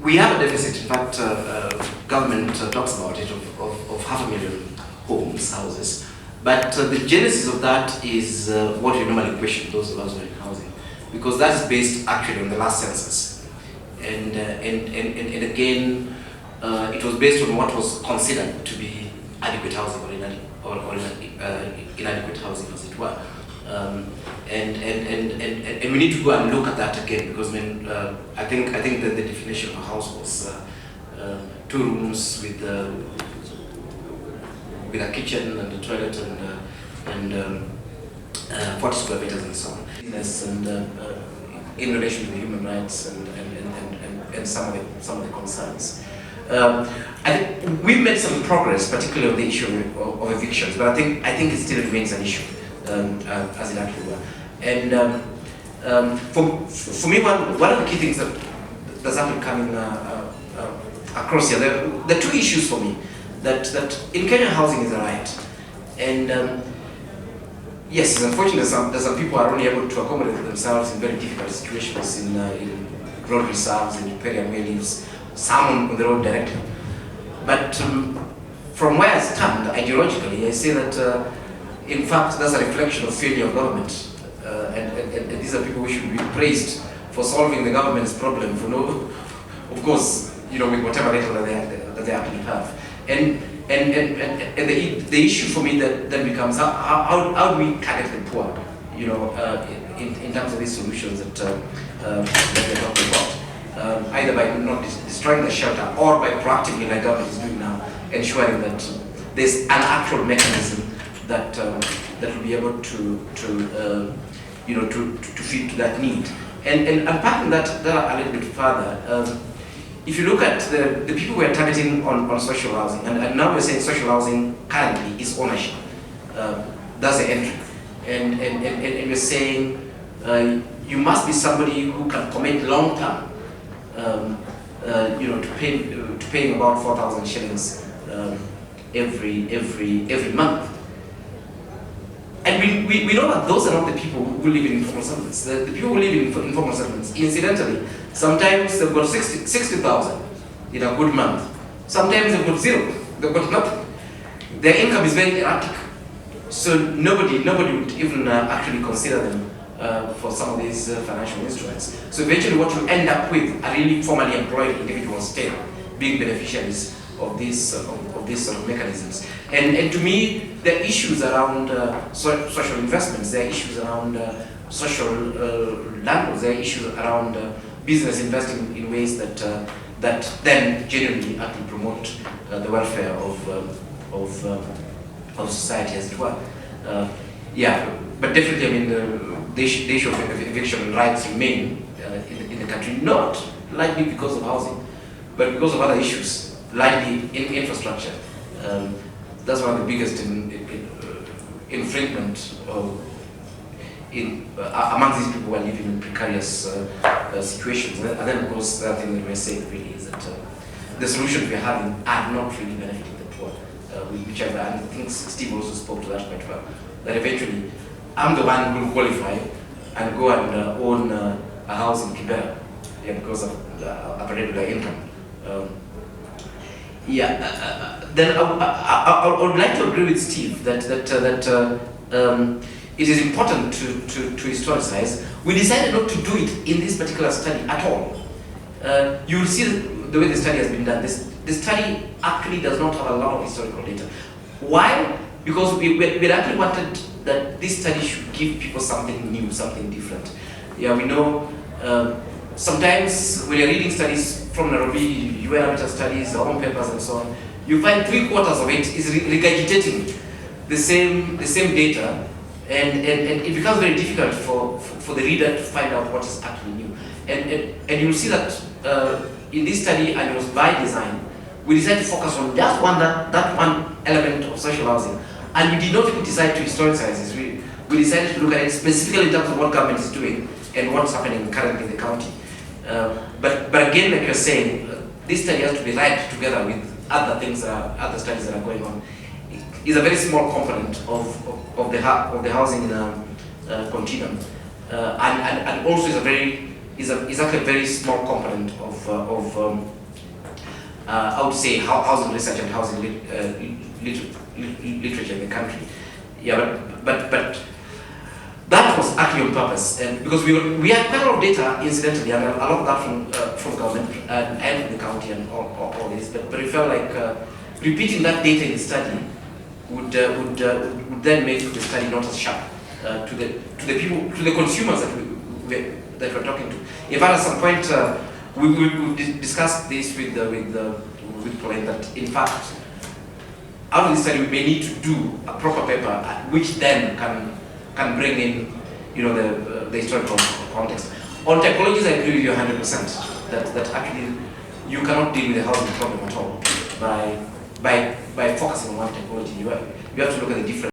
we have a deficit. In fact, government talks about it of 500,000 homes, houses. But the genesis of that is what we normally question, those of us who are in housing, because that is based actually on the last census. And again, it was based on what was considered to be adequate housing or inadequate housing, as it were. And we need to go and look at that again, because when I think that the definition of a house was 2 rooms with a kitchen and a toilet and 40 square meters and so on. And in relation to the human rights and some of the concerns. I think we've made some progress, particularly on the issue of evictions, but I think it still remains an issue, as it actually were. And for me, one of the key things that's actually coming across here, there are 2 issues for me that in Kenya housing is a right, and yes, it's unfortunate that some people are only able to accommodate themselves in very difficult situations in road reserves, in riparian where lives, some on the road directly. But from where I stand ideologically, I say that in fact that's a reflection of failure of government, and these are people who should be praised for solving the government's problem, for no, of course, with whatever little that they actually have. And the issue for me then becomes how do we target the poor, in terms of these solutions that they're talking about, either by not destroying the shelter or by proactively, like government is doing now, ensuring that there's an actual mechanism that will be able to feed to that need. And unpacking that a little bit further. If you look at the people we are targeting on social housing, and now we're saying social housing currently is ownership. That's the entry. And we're saying you must be somebody who can commit long term, to paying about 4,000 shillings every month. And we know that those are not the people who live in informal settlements. The people who live in informal settlements, incidentally, sometimes they've got 60,000 in a good month. Sometimes they've got 0. They've got nothing. Their income is very erratic. So nobody would even actually consider them for some of these financial instruments. So eventually what you end up with are really formally employed individuals still being beneficiaries of these sort of mechanisms. And to me, there are issues around social investments, there are issues around social landlords, there are issues around business investing in ways that then genuinely actually promote the welfare of society, as it were. But definitely, I mean, the issue of eviction rights remain in the country, not likely because of housing, but because of other issues, likely in infrastructure. That's one of the biggest infringement among these people who are living in precarious situations. And then, of course, the other thing that we're saying really is that the solutions we're having are not really benefiting the poor, whichever. And I think Steve also spoke to that quite well. That eventually, I'm the one who will qualify and go and own a house in Kibera, because of a regular income. Then I would like to agree with Steve that it is important to historicize. We decided not to do it in this particular study at all. You will see the way the study has been done. The study actually does not have a lot of historical data. Why? Because we actually wanted that this study should give people something new, something different. We know sometimes when you're reading studies from Nairobi, UN studies, our own papers and so on, you find 3/4 of it is regurgitating the same data, and it becomes very difficult for the reader to find out what is actually new. And you'll see that in this study, and it was by design, we decided to focus on just that one element of social housing, and we did not even decide to historicize this. We decided to look at it specifically in terms of what government is doing and what's happening currently in the county. But again, like you're saying, this study has to be read together with other things, other studies that are going on. It's a very small component of the housing continuum, and also is a very is actually a very small component of I would say housing research and housing literature in the country. Yeah, but that was actually on purpose, and because we had quite a lot of data, incidentally, and a lot of that from government and from the county and all this. But we felt like repeating that data in the study would then make the study not as sharp to the people, to the consumers that we're talking to. In fact, at some point we discussed this with Pauline, that in fact out of this study we may need to do a proper paper which then can bring in, you know, the historical context. On typologies, I agree with you 100% that actually you cannot deal with the housing problem at all by focusing on one typology. You have to look at the different